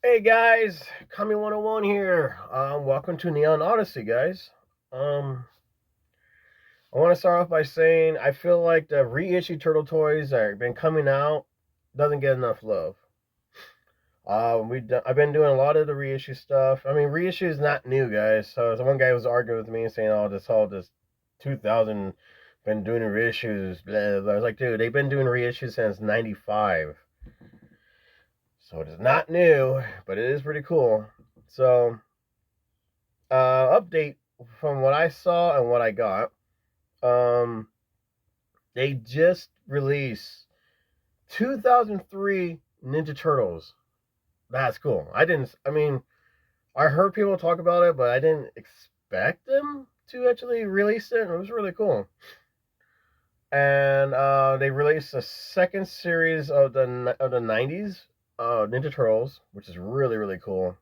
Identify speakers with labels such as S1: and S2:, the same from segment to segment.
S1: Hey guys, Kami 101 here. Welcome to Neon Odyssey, guys. Um, I want to start off by saying I feel like the reissue Turtle toys that have been coming out doesn't get enough love. I've been doing a lot of the reissue stuff. I mean, reissue is not new, guys. So one guy was arguing with me and saying, "Oh, this 2000 been doing reissues." Blah, blah. I was like, dude, they've been doing reissues since '95. So it is not new, but it is pretty cool. So update from what I saw and what I got. Um, they just released 2003 Ninja Turtles. That's cool. I mean, I heard people talk about it, but I didn't expect them to actually release it. It was really cool. And they released a second series of the '90s Ninja Turtles, which is really cool.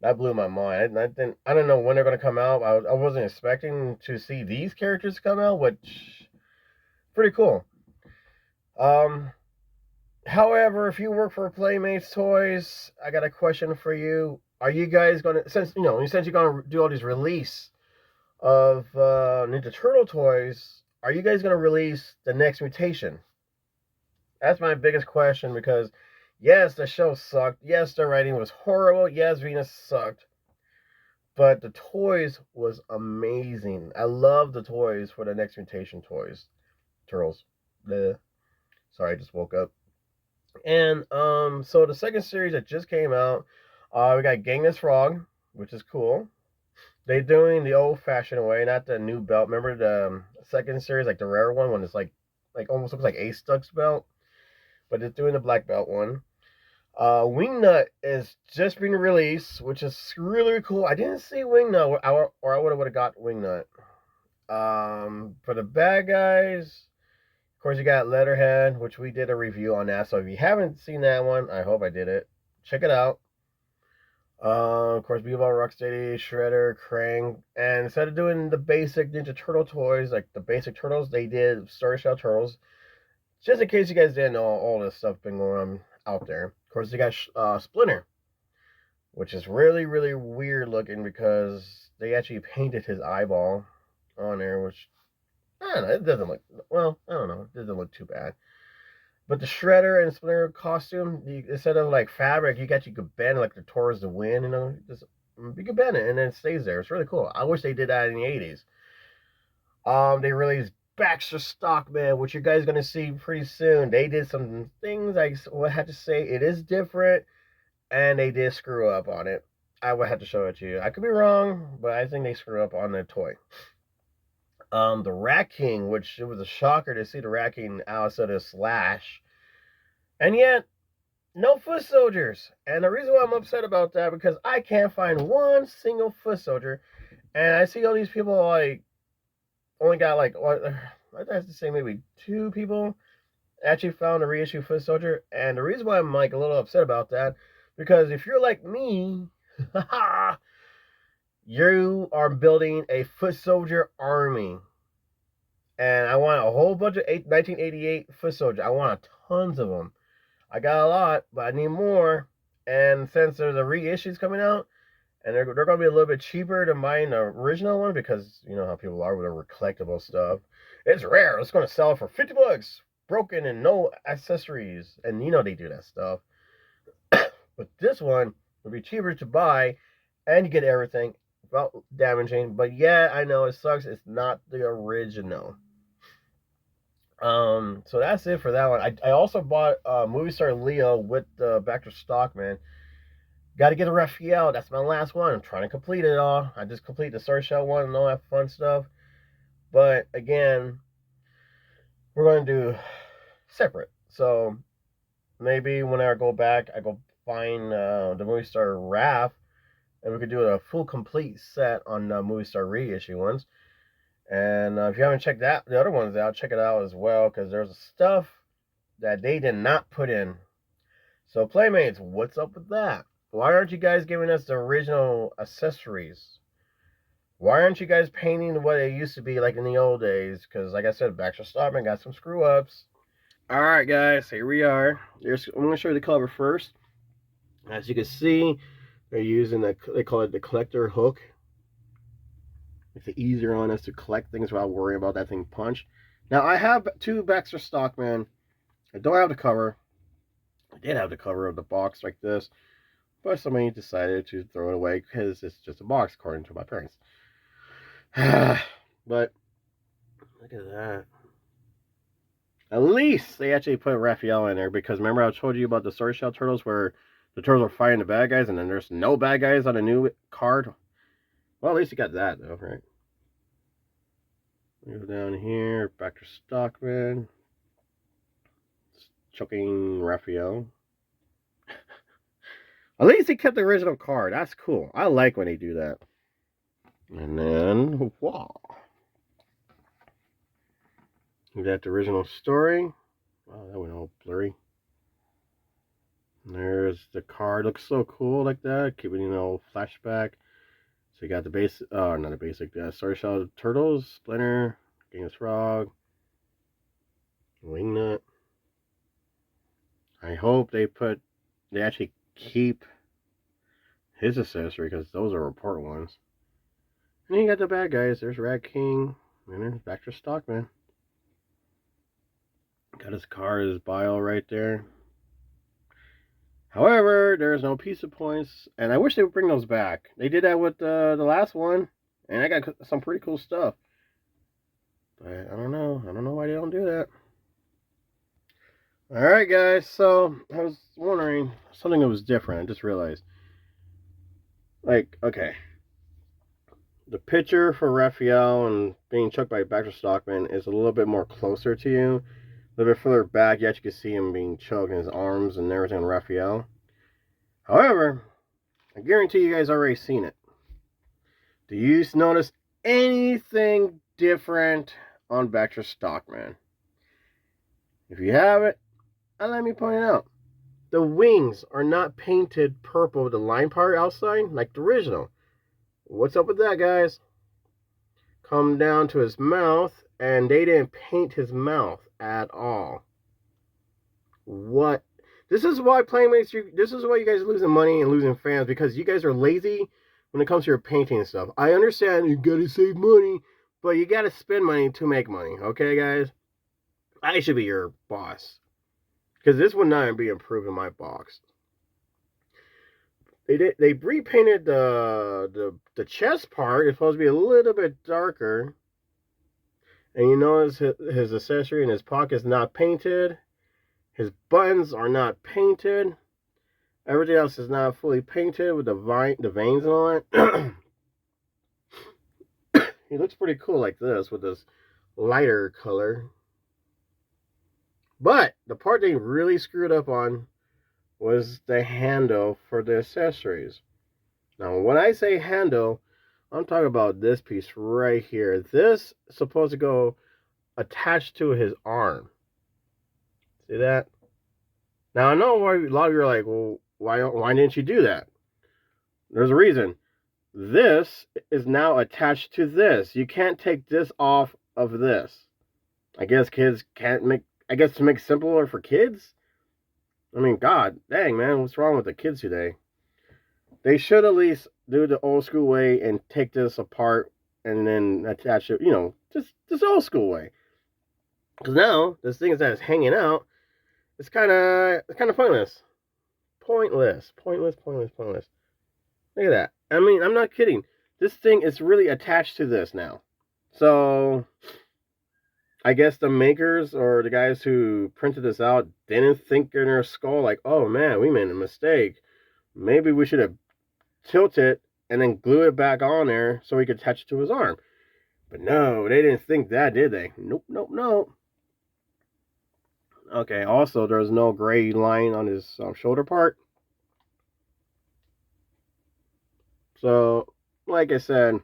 S1: That blew my mind. I don't know when they're gonna come out. I wasn't expecting to see these characters come out, which pretty cool. Um, However, if you work for Playmates Toys, I got a question for you. Are you guys gonna since you're gonna do all these release of Ninja Turtle toys? Are you guys gonna release the next mutation? That's my biggest question because yes, the show sucked. Yes, the writing was horrible. Yes, Venus sucked. But the toys was amazing. I love the toys for the next mutation toys. Turtles. Bleh. Sorry, I just woke up. And so the second series that just came out, we got Genghis Frog, which is cool. They doing the old fashioned way, not the new belt. Remember the second series, like the rare one, when it's like almost looks like Ace Stuck's belt, but it's doing the black belt one. Wingnut is just being released, which is really cool. I didn't see Wingnut, or I would have got Wingnut. For the bad guys, of course, you got Letterhead, which we did a review on that. So if you haven't seen that one, I hope I did it. Check it out. Of course, Bebop, Rocksteady, Shredder, Krang, and instead of doing the basic Ninja Turtle toys, like the basic Turtles, they did Story Shell Turtles. Just in case you guys didn't know, all this stuff been going on out there. Of course, they got Splinter, which is really weird looking because they actually painted his eyeball on there, which I don't know. It doesn't look well. I don't know. It doesn't look too bad. But the Shredder and Splinter costume, instead of like fabric, you could bend like the towards the wind. Just you can bend it and then it stays there. It's really cool. I wish they did that in the '80s. They released Baxter Stockman, which you guys are gonna see pretty soon. They did some things I would have to say it is different, and they did screw up on it. I would have to show it to you. I could be wrong, but I think they screw up on the toy. The Rat King, which it was a shocker to see the Rat King outside of Slash, and yet no foot soldiers. And the reason why I'm upset about that because I can't find one single foot soldier, and I see all these people like only got like what I have to say maybe two people actually found a reissue foot soldier, and the reason why I'm like a little upset about that because if you're like me, you are building a foot soldier army. And I want a whole bunch of 1988 foot soldiers. I want tons of them. I got a lot, but I need more. And since there's a reissues coming out, and they're going to be a little bit cheaper than buying the original one because you know how people are with the collectible stuff. It's rare. It's going to sell for $50, broken and no accessories. And you know they do that stuff. But this one will be cheaper to buy, and you get everything without damaging. But yeah, I know it sucks. It's not the original. So that's it for that one. I also bought Movie Star Leo with the Baxter Stockman. Got to get a Raphael. That's my last one. I'm trying to complete it all. I just complete the Star Shell one and all that fun stuff. But again, we're going to do separate. So maybe when I go back, I go find the Movie Star Raph, and we could do a full complete set on Movie Star reissue ones. And if you haven't checked the other ones out, check it out as well because there's stuff that they did not put in. So Playmates, what's up with that? Why aren't you guys giving us the original accessories? Why aren't you guys painting what it used to be like in the old days? Because like I said, Baxter Stockman got some screw ups. All right, guys, here we are. I'm going to show you the cover first. As you can see, they're using they call it the collector hook. It's easier on us to collect things without worrying about that thing punch. Now, I have 2 Baxter Stockman. I don't have the cover. I did have the cover of the box like this, but somebody decided to throw it away because it's just a box, according to my parents. But look at that. At least they actually put Raphael in there, because remember I told you about the sword shell turtles where the turtles are fighting the bad guys and then there's no bad guys on a new card? Well, at least you got that though, right? Go down here, back to Stockman. Chucking Raphael. At least he kept the original card. That's cool. I like when they do that. And then, wow. We got the original story. Wow, that went all blurry. And there's the card. Looks so cool like that. Keeping, flashback. So you got the base, not the basic, Sword Shell Turtles, Splinter, Genghis Frog, Wingnut. I hope they actually keep his accessory, because those are important ones. And then you got the bad guys. There's Rat King, and there's Baxter Stockman. Got his card, his bio right there. However, there's no pizza points, and I wish they would bring those back. They did that with the last one, and I got some pretty cool stuff. But I don't know. I don't know why they don't do that. Alright, guys, so I was wondering something that was different. I just realized. Like, okay. The picture for Raphael and being chucked by Baxter Stockman is a little bit more closer to you. A little bit further back, you actually can see him being choked in his arms and everything on Raphael. However, I guarantee you guys already seen it. Do you notice anything different on Baxter Stockman? If you haven't, let me point it out. The wings are not painted purple with the line part outside like the original. What's up with that, guys? Come down to his mouth, and they didn't paint his mouth at all. What? This is why Playmates, this is why you guys are losing money and losing fans, because you guys are lazy when it comes to your painting and stuff. I understand you gotta save money, but you gotta spend money to make money, okay, guys? I should be your boss, because this would not be improving my box. They repainted the chest part. It's supposed to be a little bit darker. And you notice his accessory in his pocket is not painted. His buttons are not painted. Everything else is not fully painted with the veins and all that. He looks pretty cool like this with this lighter color. But the part they really screwed up on was the handle for the accessories. Now, when I say handle, I'm talking about this piece right here. This is supposed to go attached to his arm. See that? Now, I know why a lot of you are like, well, why didn't you do that? There's a reason. This is now attached to this. You can't take this off of this. I guess kids can't make, I guess to make it simpler for kids? I mean, God dang, man, what's wrong with the kids today? They should at least do the old school way and take this apart and then attach it, just this old school way. Because now, this thing that is hanging out, it's kind of pointless. Pointless. Look at that. I mean, I'm not kidding. This thing is really attached to this now. So, I guess the makers or the guys who printed this out didn't think in their skull like, oh man, we made a mistake. Maybe we should have tilted it and then glue it back on there so he could attach it to his arm. But no, they didn't think that, did they? Nope. Okay, also, there's no gray line on his shoulder part. So, like I said,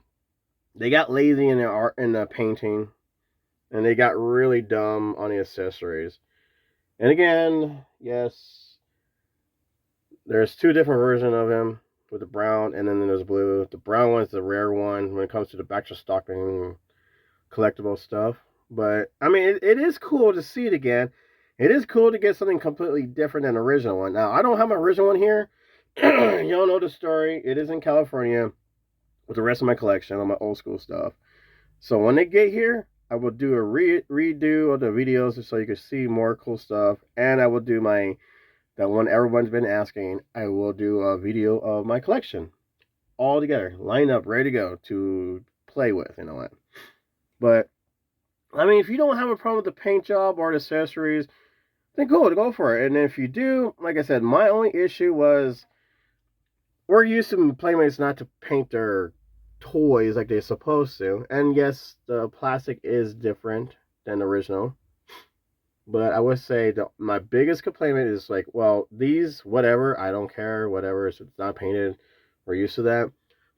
S1: they got lazy in the painting, and they got really dumb on the accessories. And again, yes, there's 2 different versions of him, with the brown and then there's blue. The brown one's the rare one when it comes to the Baxter Stockman collectible stuff. But, I mean, it is cool to see it again. It is cool to get something completely different than the original one. Now, I don't have my original one here, Y'all know the story. It is in California with the rest of my collection on my old school stuff. So when they get here, I will do a redo of the videos so you can see more cool stuff. And I will do that one everyone's been asking. I will do a video of my collection all together, lined up, ready to go to play with, you know what. But, I mean, if you don't have a problem with the paint job or the accessories, then go for it. And if you do, like I said, my only issue was we're used to Playmates not to paint their toys like they're supposed to. And yes, the plastic is different than the original. But I would say my biggest complaint is like, well, these, whatever, I don't care, whatever, it's not painted. We're used to that.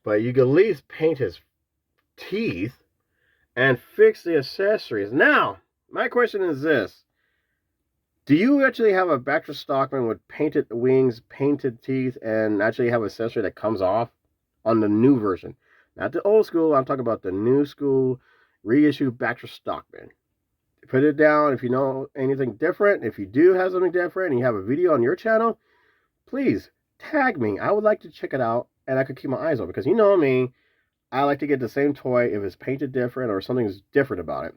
S1: But you can at least paint his teeth and fix the accessories. Now, my question is this. Do you actually have a Baxter Stockman with painted wings, painted teeth, and actually have an accessory that comes off on the new version? Not the old school, I'm talking about the new school reissue Baxter Stockman. Put it down if you know anything different. If you do have something different and you have a video on your channel, please tag me. I would like to check it out and I could keep my eyes open because you know me, I like to get the same toy if it's painted different or something's different about it.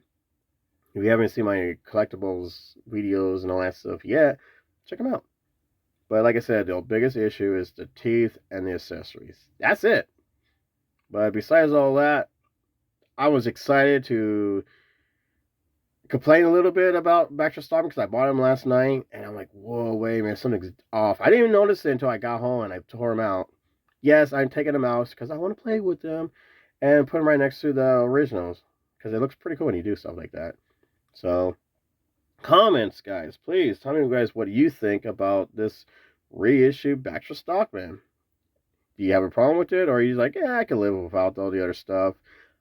S1: If you haven't seen my collectibles videos and all that stuff yet, check them out. But like I said, the biggest issue is the teeth and the accessories. That's it. But besides all that, I was excited to complain a little bit about Baxter Stockman because I bought him last night and I'm like, whoa, wait a minute, something's off. I didn't even notice it until I got home and I tore them out. Yes, I'm taking them out because I want to play with them and put them right next to the originals because it looks pretty cool when you do stuff like that. So, comments, guys, please tell me, guys, what you think about this reissue Baxter Stockman. Do you have a problem with it, or are you like, yeah, I can live without all the other stuff?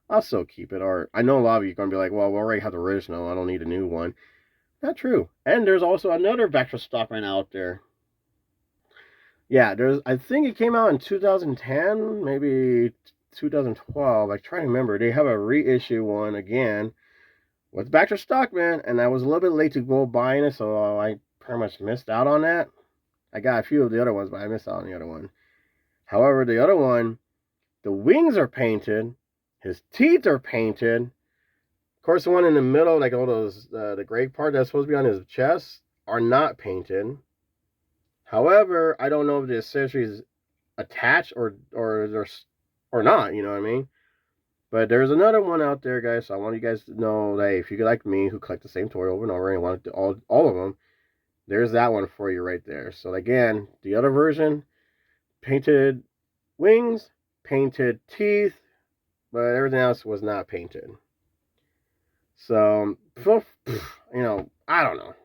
S1: I'll still keep it. Or I know a lot of you are going to be like, well, we already have the original. I don't need a new one. Not true. And there's also another Baxter Stockman out there. Yeah, I think it came out in 2010, maybe 2012. I try to remember. They have a reissue one again with Baxter Stockman, and I was a little bit late to go buying it, so I pretty much missed out on that. I got a few of the other ones, but I missed out on the other one. However, the other one, the wings are painted, his teeth are painted. Of course, the one in the middle, like all those, the gray part that's supposed to be on his chest, are not painted. However, I don't know if the accessories attach or not, you know what I mean? But there's another one out there, guys, so I want you guys to know that if you're like me, who collect the same toy over and over and want to do all of them, there's that one for you right there. So again, the other version, painted wings, painted teeth, but everything else was not painted. So, you know, I don't know.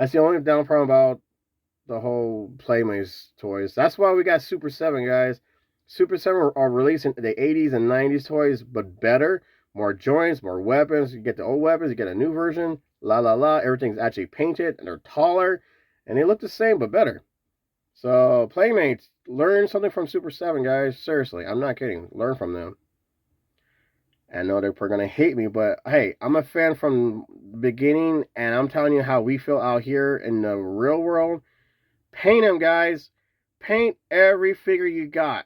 S1: That's the only down problem about the whole Playmates toys. That's why we got Super 7, guys. Super 7 are releasing the 80s and 90s toys, but better. More joints, more weapons. You get the old weapons, you get a new version. La la la. Everything's actually painted, and they're taller, and they look the same, but better. So, Playmates, learn something from Super 7, guys. Seriously, I'm not kidding. Learn from them. I know they're going to hate me, but hey, I'm a fan from the beginning, and I'm telling you how we feel out here in the real world. Paint them, guys. Paint every figure you got.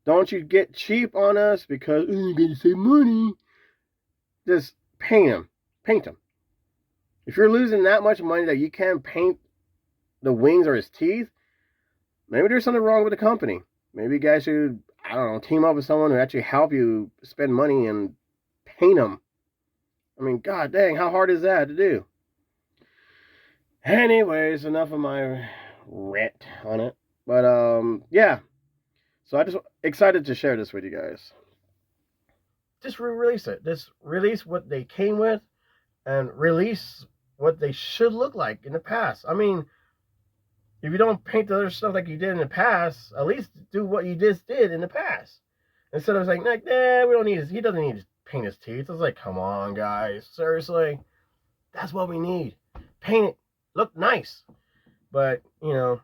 S1: Don't you get cheap on us because you're going to save money. Just paint them. Paint them. If you're losing that much money that you can't paint the wings or his teeth, maybe there's something wrong with the company. Maybe you guys should, I don't know, team up with someone who actually help you spend money and paint them. I mean, god dang, how hard is that to do? Anyways, enough of my rant on it. But, yeah. So I just excited to share this with you guys. Just re-release it. Just release what they came with and release what they should look like in the past. I mean, if you don't paint the other stuff like you did in the past, at least do what you just did in the past. Instead of saying, like, nah, we don't need he doesn't need to paint his teeth. It's like, come on, guys. Seriously. That's what we need. Paint it. Look nice. But, you know,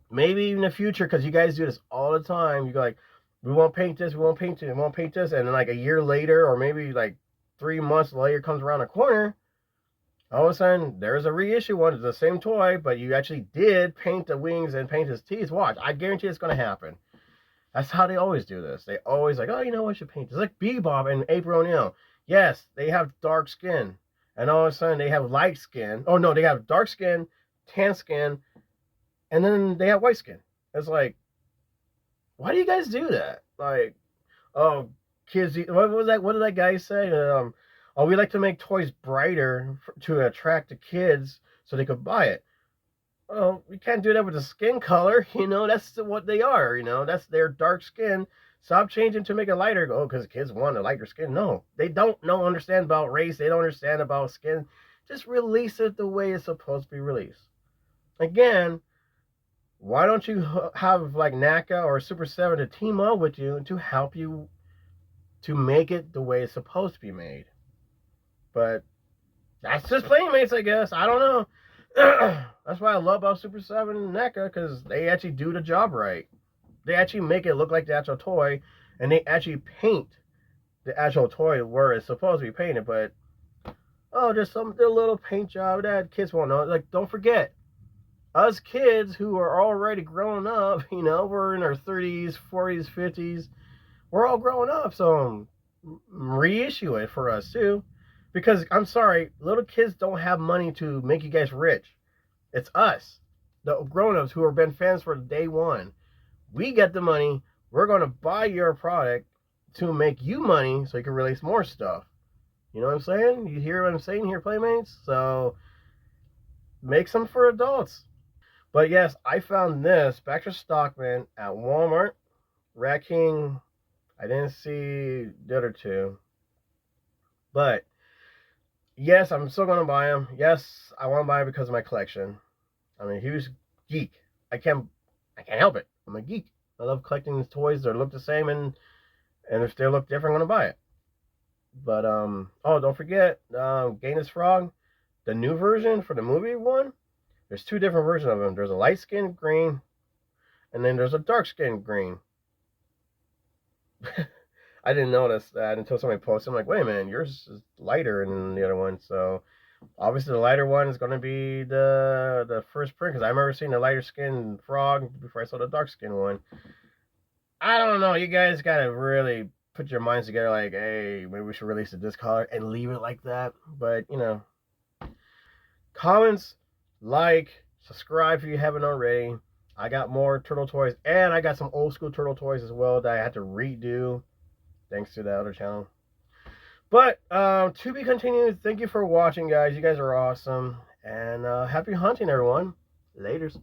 S1: maybe in the future, because you guys do this all the time, you go like, we won't paint this, we won't paint it, we won't paint this, and then like a year later, or maybe like 3 months later comes around the corner, All of a sudden, there's a reissue one. It's the same toy, but you actually did paint the wings and paint his teeth. Watch, I guarantee it's going to happen. That's how they always do this. They always like, oh, you know what, I should paint. It's like Bebop and April O'Neil. Yes, they have dark skin, and all of a sudden they have light skin. Oh no, they have dark skin, tan skin, and then they have white skin. It's like, why do you guys do that? Like, oh, kids, what was that? What did that guy say? Oh, we like to make toys brighter to attract the kids so they could buy it. Well, we can't do that with the skin color. That's what they are. That's their dark skin. Stop changing to make it lighter. Oh, because kids want a lighter skin. No, they don't understand about race. They don't understand about skin. Just release it the way it's supposed to be released. Again, why don't you have like NACA or Super 7 to team up with you to help you to make it the way it's supposed to be made? But that's just Playmates, I guess. I don't know. That's why I love about Super 7 and NECA, because they actually do the job right. They actually make it look like the actual toy, and they actually paint the actual toy where it's supposed to be painted. But just some little paint job that kids won't know. Like, don't forget, us kids who are already growing up, we're in our 30s, 40s, 50s, we're all growing up. So reissue it for us too. Because I'm sorry, little kids don't have money to make you guys rich. It's us, the grown-ups who have been fans for day one. We get the money. We're going to buy your product to make you money so you can release more stuff. You know what I'm saying? You hear what I'm saying here, Playmates? So make some for adults. But yes, I found this Baxter Stockman at Walmart. Rat King, I didn't see the other two. But yes, I'm still going to buy them. Yes, I want to buy them because of my collection. I'm a huge geek. I can't help it. I'm a geek. I love collecting toys that look the same and if they look different, I'm going to buy it. But, don't forget, Gainus Frog, the new version for the movie one, there's two different versions of them. There's a light skin green, and then there's a dark skin green. I didn't notice that until somebody posted. I'm like, wait a minute, yours is lighter than the other one. So obviously the lighter one is going to be the first print, because I remember seeing the lighter skin frog before I saw the dark skin one. I don't know. You guys got to really put your minds together like, hey, maybe we should release it this color and leave it like that. But, comments, like, subscribe if you haven't already. I got more turtle toys, and I got some old school turtle toys as well that I had to redo thanks to the other channel. But to be continued. Thank you for watching, guys. You guys are awesome, and happy hunting, everyone. Laters.